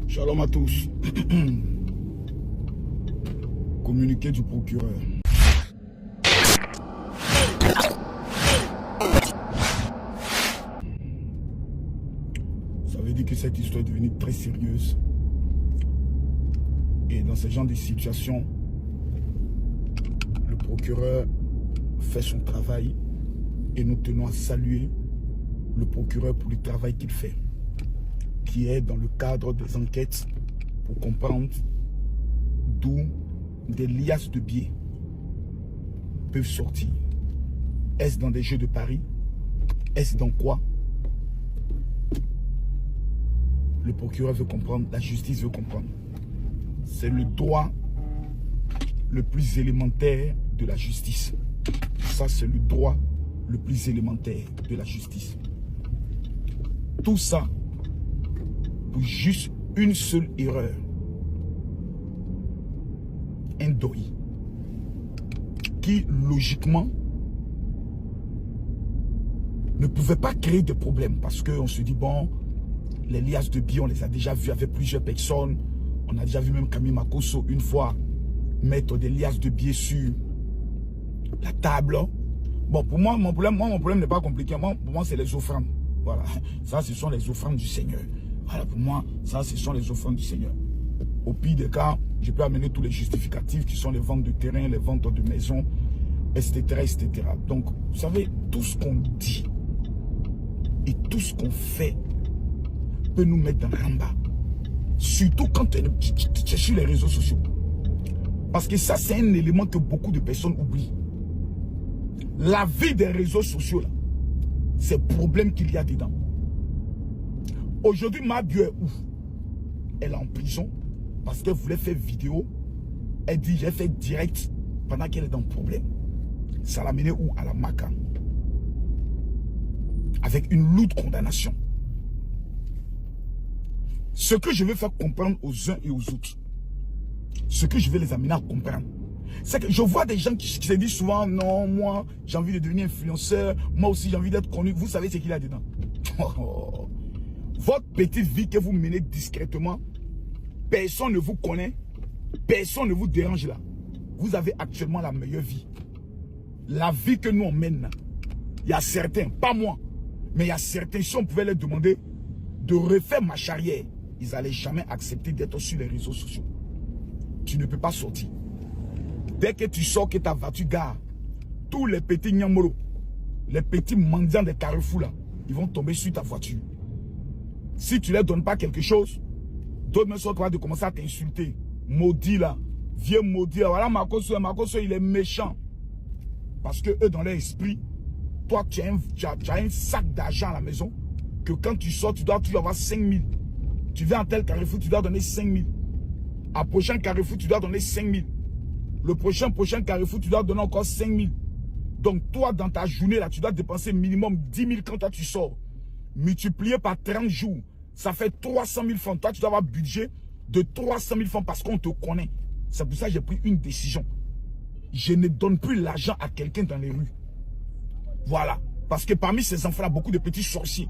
Shalom à tous. Communiqué du procureur. Ça veut dire que cette histoire est devenue très sérieuse. Et dans ce genre de situation, le procureur fait son travail et nous tenons à saluer le procureur pour le travail qu'il fait, qui est dans le cadre des enquêtes pour comprendre d'où des liasses de billets peuvent sortir. Est-ce dans des jeux de paris? Est-ce dans quoi? Le procureur veut comprendre, la justice veut comprendre. C'est le droit le plus élémentaire de la justice. Ça, c'est le droit le plus élémentaire de la justice. Tout ça pour juste une seule erreur. Un deuil qui, logiquement, ne pouvait pas créer de problème parce qu'on se dit, bon, les liasses de billets, on les a déjà vus avec plusieurs personnes. On a déjà vu même Camille Makosso une fois mettre des liasses de billets sur la table. Bon, pour moi, mon problème n'est pas compliqué. Pour moi, c'est les offrandes. Voilà. Ça, ce sont les offrandes du Seigneur. Voilà, pour moi, ça, ce sont les offrandes du Seigneur. Au pire des cas, je peux amener tous les justificatifs qui sont les ventes de terrain, les ventes de maisons, etc., etc. Donc, vous savez, tout ce qu'on dit et tout ce qu'on fait peut nous mettre dans l'embarras. Surtout quand tu es sur les réseaux sociaux. Parce que ça, c'est un élément que beaucoup de personnes oublient. La vie des réseaux sociaux, là, c'est le problème qu'il y a dedans. Aujourd'hui, ma bio est où? Elle est en prison parce qu'elle voulait faire vidéo. Elle dit, j'ai fait direct pendant qu'elle est dans le problème. Ça l'a mené où? À la Maca. Avec une lourde condamnation. Ce que je veux faire comprendre aux uns et aux autres, ce que je vais les amener à comprendre, c'est que je vois des gens qui se disent souvent, non, moi, j'ai envie de devenir influenceur, moi aussi, j'ai envie d'être connu. Vous savez ce qu'il y a dedans? Votre petite vie que vous menez discrètement, personne ne vous connaît, personne ne vous dérange là. Vous avez actuellement la meilleure vie. La vie que nous on mène, il y a certains, pas moi, mais il y a certains, si on pouvait leur demander de refaire ma carrière, ils n'allaient jamais accepter d'être sur les réseaux sociaux. Tu ne peux pas sortir. Dès que tu sors, que ta voiture gare, tous les petits nyamoro, les petits mendiants des carrefours là, ils vont tomber sur ta voiture. Si tu ne leur donnes pas quelque chose, d'autres me sont capables de commencer à t'insulter. Maudit là, vieux maudit là. Voilà, Makosso, il est méchant. Parce que eux, dans leur esprit, toi, tu as un sac d'argent à la maison, que quand tu sors, tu dois toujours avoir 5 000. Tu vas en tel carrefour, tu dois donner 5 000. À prochain carrefour, tu dois donner 5 000. Le prochain carrefour, tu dois donner encore 5 000. Donc toi, dans ta journée, là, tu dois dépenser minimum 10 000 quand toi, tu sors. Multiplié par 30 jours, ça fait 300 000 francs. Toi, tu dois avoir un budget de 300 000 francs parce qu'on te connaît. C'est pour ça que j'ai pris une décision. Je ne donne plus l'argent à quelqu'un dans les rues. Voilà. Parce que parmi ces enfants, il y a beaucoup de petits sorciers.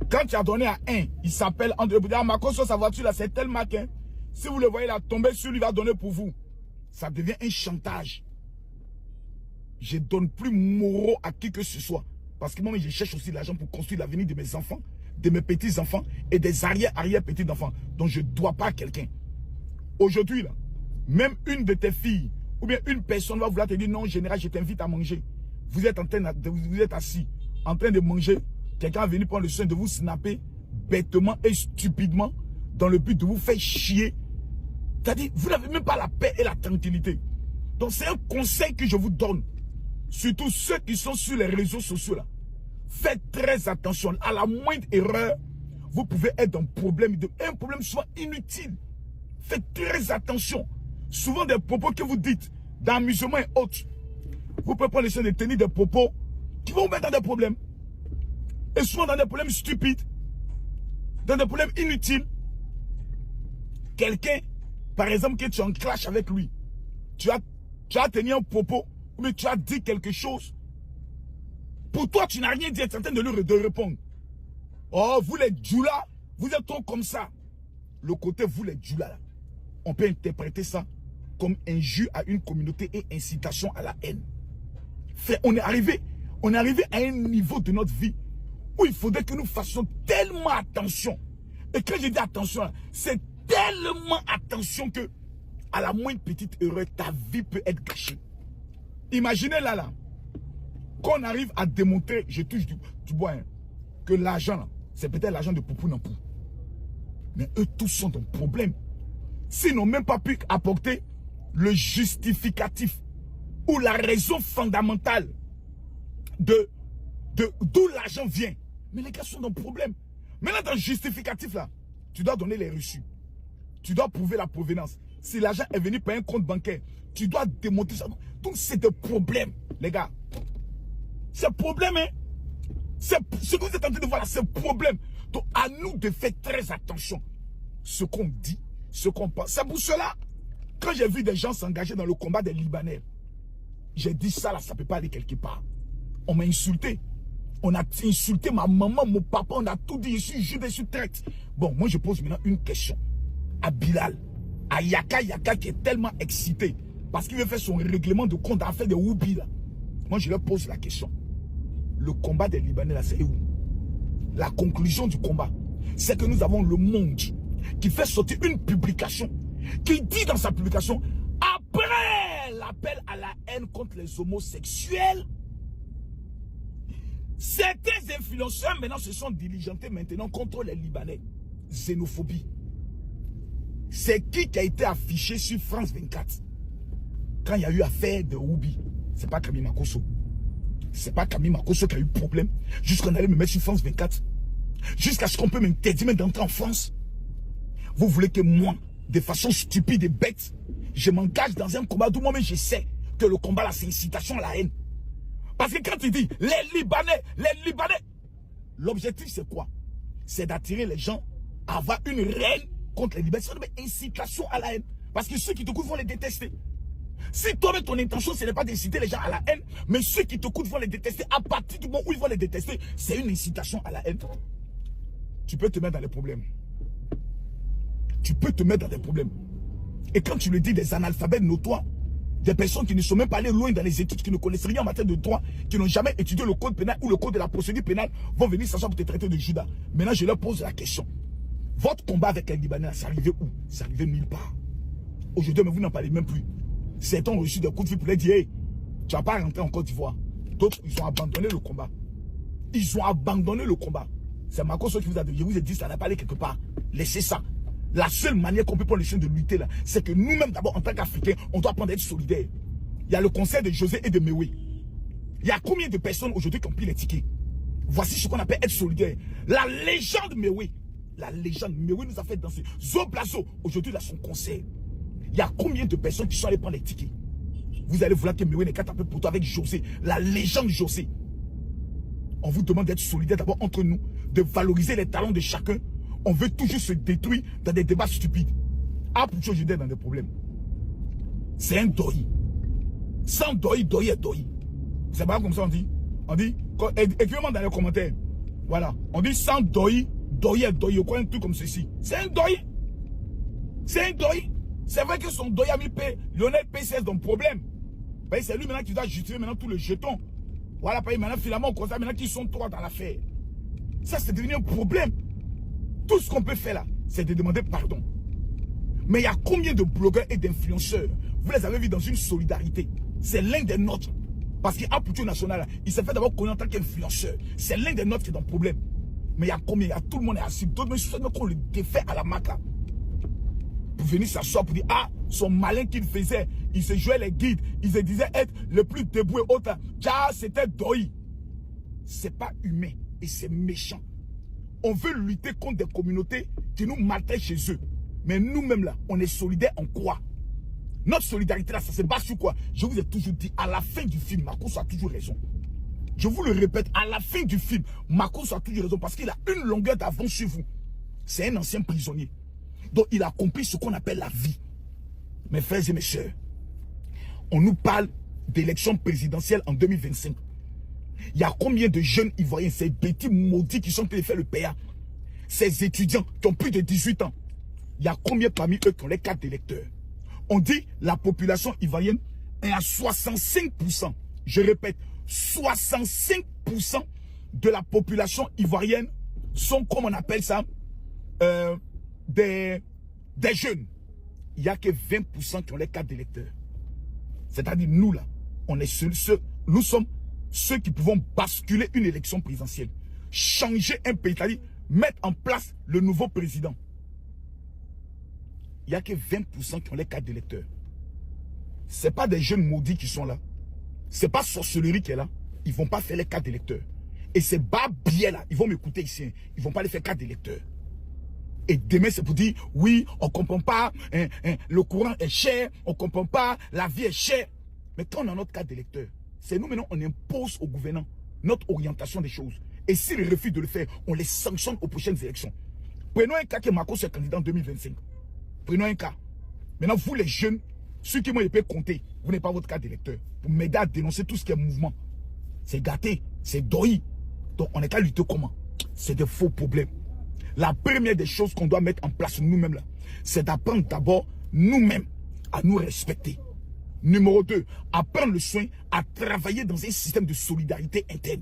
Quand tu as donné à un, il s'appelle André Bouddha, Makosso, sa voiture là, c'est tel maquin. Si vous le voyez là, tomber sur lui, il va donner pour vous. Ça devient un chantage. Je ne donne plus moraux à qui que ce soit. Parce que moi, je cherche aussi l'argent pour construire l'avenir de mes enfants, de mes petits-enfants et des arrière-petits-enfants. Donc, je ne dois pas à quelqu'un. Aujourd'hui, là, même une de tes filles ou bien une personne va vouloir te dire, non, général, je t'invite à manger. Vous êtes assis, en train de manger. Quelqu'un est venu prendre le soin de vous snapper bêtement et stupidement dans le but de vous faire chier. C'est-à-dire, vous n'avez même pas la paix et la tranquillité. Donc, c'est un conseil que je vous donne. Surtout ceux qui sont sur les réseaux sociaux là. Faites très attention. À la moindre erreur, vous pouvez être dans un problème souvent inutile. Faites très attention. Souvent des propos que vous dites d'amusement et autres. Vous pouvez prendre le soin de tenir des propos qui vont vous mettre dans des problèmes. Et souvent dans des problèmes stupides. Dans des problèmes inutiles. Quelqu'un, par exemple, que tu es en clash avec lui. Tu as tenu un propos, mais tu as dit quelque chose. Pour toi, tu n'as rien dit, tu es en train de lui répondre. Oh, vous les djoulas, vous êtes trop comme ça. le côté vous les djoulas là, on peut interpréter ça comme injure à une communauté et incitation à la haine. Frère, on est arrivé à un niveau de notre vie où il faudrait que nous fassions tellement attention. Et quand je dis attention, c'est tellement attention que à la moindre petite erreur, ta vie peut être gâchée. Imaginez là, qu'on arrive à démontrer, je touche du bois, hein, que l'argent, c'est peut-être l'argent de Poupou Nampou. Mais eux tous sont dans le problème. S'ils n'ont même pas pu apporter le justificatif ou la raison fondamentale d'où l'argent vient. Mais les gars sont dans le problème. Maintenant, dans le justificatif là, tu dois donner les reçus. Tu dois prouver la provenance. Si l'argent est venu par un compte bancaire, tu dois démontrer ça. Donc c'est des problèmes, les gars. C'est un problème, hein. Ce que vous êtes en train de voir là, c'est un problème. Donc à nous de faire très attention. Ce qu'on dit, ce qu'on pense. C'est pour cela, quand j'ai vu des gens s'engager dans le combat des Libanais, j'ai dit ça là, ça ne peut pas aller quelque part. On m'a insulté. On a insulté ma maman, mon papa, on a tout dit, je suis juif, je suis traite. Bon, moi je pose maintenant une question à Bilal, à Yaka qui est tellement excité parce qu'il veut faire son règlement de compte à faire des Woubi là. Moi je leur pose la question. Le combat des Libanais là, c'est où? La conclusion du combat, c'est que nous avons le monde qui fait sortir une publication, qui dit dans sa publication, après l'appel à la haine contre les homosexuels, certains influenceurs maintenant se sont diligentés maintenant contre les Libanais. Xénophobie. C'est qui a été affiché sur France 24 quand il y a eu affaire de Woubi? C'est pas Camille Makosso. C'est pas Camille Makosso qui a eu problème jusqu'à qu'on allait me mettre sur France 24. Jusqu'à ce qu'on peut m'interdire d'entrer en France. Vous voulez que moi, de façon stupide et bête, je m'engage dans un combat d'où moi-même je sais que le combat là c'est incitation à la haine. Parce que quand tu dis les Libanais, l'objectif c'est quoi? C'est d'attirer les gens à avoir une haine contre les Libanais. C'est une incitation à la haine. Parce que ceux qui te coûtent vont les détester. Si toi-même ton intention ce n'est pas d'inciter les gens à la haine, mais ceux qui te coûtent vont les détester, à partir du moment où ils vont les détester, c'est une incitation à la haine. Tu peux te mettre dans les problèmes. Tu peux te mettre dans des problèmes. Et quand tu le dis, des analphabètes notoires, des personnes qui ne sont même pas allées loin dans les études, qui ne connaissent rien en matière de droit, qui n'ont jamais étudié le code pénal ou le code de la procédure pénale, vont venir s'asseoir pour te traiter de Judas. Maintenant, je leur pose la question. Votre combat avec les Libanais, c'est arrivé où? C'est arrivé nulle part. Aujourd'hui, mais vous n'en parlez même plus. Certains ont reçu des coups de fil pour leur dire, hey, tu vas pas rentrer en Côte d'Ivoire. D'autres, ils ont abandonné le combat. Ils ont abandonné le combat. C'est Makosso qui vous a dit, je vous ai dit, ça n'a pas allé quelque part. Laissez ça. La seule manière qu'on peut prendre le chemin de lutter là, c'est que nous-mêmes d'abord en tant qu'Africains, on doit apprendre à être solidaires. Il y a le conseil de José et de Mewé. Il y a combien de personnes aujourd'hui qui ont pris les tickets? Voici ce qu'on appelle être solidaire. La légende Mewé. La légende Mewé nous a fait danser. Zo Blazo, aujourd'hui il a son conseil. Il y a combien de personnes qui sont allées prendre les tickets? Vous allez vouloir que Mewé n'est qu'à taper pour toi avec José. La légende José. On vous demande d'être solidaire d'abord entre nous, de valoriser les talents de chacun. On veut toujours se détruire dans des débats stupides. Ah, pour que je dans des problèmes. C'est un doi. Sans doi est doi. C'est pas comme ça on dit. On dit, écrivez-moi dans les commentaires. Voilà. On dit sans doi est doi. Quoi, un truc comme ceci. C'est un doi. C'est un doi. C'est vrai que son doi a mis Lionel PCS dans le problème. C'est lui maintenant qui doit justifier maintenant tous les jetons. Voilà, maintenant finalement on constate maintenant qu'ils sont trois dans l'affaire. Ça c'est devenu un problème. Tout ce qu'on peut faire là, c'est de demander pardon. Mais il y a combien de blogueurs et d'influenceurs, vous les avez vus dans une solidarité. C'est l'un des nôtres. Parce qu'Apucho National, il s'est fait d'abord connaître en tant qu'influenceur. C'est l'un des nôtres qui est dans le problème. Mais il y a combien? Il y a tout le monde est assis. D'autres même qu'on le défait à la maca. Pour venir s'asseoir pour dire, ah, son malin qu'il faisait, il se jouait les guides, il se disait être le plus debout et autre. Car c'était doi. C'est pas humain et c'est méchant. On veut lutter contre des communautés qui nous maltraitent chez eux. Mais nous-mêmes là, on est solidaires en quoi? Notre solidarité là, ça se base sur quoi? Je vous ai toujours dit, à la fin du film, Makosso a toujours raison. Je vous le répète, à la fin du film, Makosso a toujours raison parce qu'il a une longueur d'avance sur vous. C'est un ancien prisonnier. Donc il a compris ce qu'on appelle la vie. Mes frères et mes sœurs, on nous parle d'élections présidentielles en 2025. Il y a combien de jeunes Ivoiriens, ces petits maudits qui sont allés faire le PA, ces étudiants qui ont plus de 18 ans. il y a combien parmi eux qui ont les cartes d'électeurs? On dit la population ivoirienne est à 65%. Je répète, 65% de la population ivoirienne sont, comme on appelle ça, des jeunes. Il n'y a que 20% qui ont les cartes d'électeurs. C'est-à-dire nous là, nous sommes ceux qui pouvons basculer une élection présidentielle. Changer un pays, c'est-à-dire mettre en place le nouveau président. Il n'y a que 20% qui ont les cartes d'électeurs. Ce n'est pas des jeunes maudits qui sont là. Ce n'est pas sorcellerie qui est là. Ils ne vont pas faire les cartes d'électeurs. Et ces bas billets là, ils vont m'écouter ici. Hein. Ils ne vont pas les faire cartes d'électeurs. Et demain, c'est pour dire, oui, on ne comprend pas, le courant est cher, on ne comprend pas, la vie est chère. Mais quand on a notre carte d'électeur, c'est nous maintenant, on impose aux gouvernants notre orientation des choses. Et s'ils refusent de le faire, on les sanctionne aux prochaines élections. Prenons un cas que Macron soit candidat en 2025. Prenons un cas. Maintenant, vous les jeunes, ceux qui m'ont épée compter, vous n'avez pas votre carte d'électeur. Pour m'aider à dénoncer tout ce qui est mouvement. C'est gâté, c'est doyi. Donc on est qu'à lutter comment? C'est des faux problèmes. La première des choses qu'on doit mettre en place nous-mêmes là, c'est d'apprendre d'abord nous-mêmes à nous respecter. Numéro 2, apprendre le soin à travailler dans un système de solidarité interne.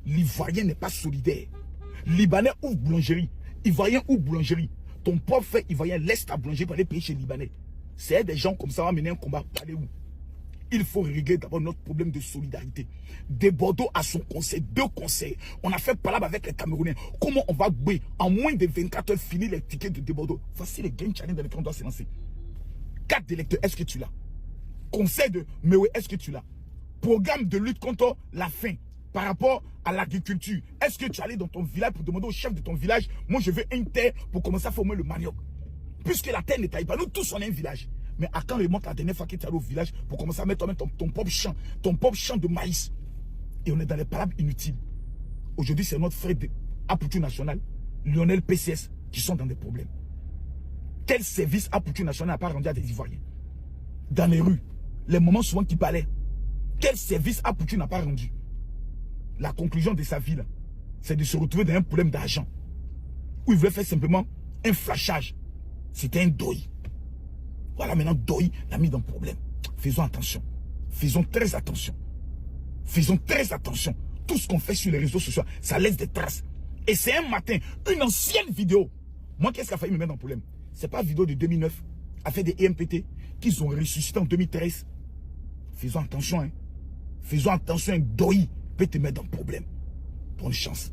L'Ivoirien n'est pas solidaire. Libanais ouvre boulangerie. Ivoirien ouvre boulangerie. Ton pauvre frère Ivoirien laisse ta boulangerie pour aller payer chez Libanais. C'est des gens comme ça va mener un combat. Allez où? Il faut régler d'abord notre problème de solidarité. Des Bordeaux à son conseil, 2 conseils. On a fait palabre avec les Camerounais. Comment on va bouer en moins de 24 heures finir les tickets de Bordeaux? Voici les game challenge dans lesquels on doit se lancer. Carte d'électeur, est-ce que tu l'as? Conseil de Mewe, est-ce que tu l'as? Programme de lutte contre la faim par rapport à l'agriculture. Est-ce que tu es allé dans ton village pour demander au chef de ton village, moi je veux une terre pour commencer à former le manioc? Puisque la terre ne taille pas, nous tous on est un village. Mais à quand remonte la dernière fois que tu es allé au village pour commencer à mettre ton propre champ de maïs? Et on est dans les palabres inutiles. Aujourd'hui, c'est notre frère Apoutou National, Lionel PCS, qui sont dans des problèmes. Quel service Apoutou National n'a pas rendu à des Ivoiriens? Dans les rues, les moments souvent qui parlaient. Quel service Apoutou n'a pas rendu? La conclusion de sa vie, c'est de se retrouver dans un problème d'argent. Où il voulait faire simplement un flashage. C'était un doyi. Voilà, maintenant, doyi l'a mis dans le problème. Faisons attention. Faisons très attention. Faisons très attention. Tout ce qu'on fait sur les réseaux sociaux, ça laisse des traces. Et c'est un matin, une ancienne vidéo. Moi, qu'est-ce qui a failli me mettre dans le problème? C'est pas une vidéo de 2009, a fait des EMPT, qu'ils ont ressuscité en 2013. Faisons attention, hein. Faisons attention, un doyi peut te mettre dans le problème. Bonne chance.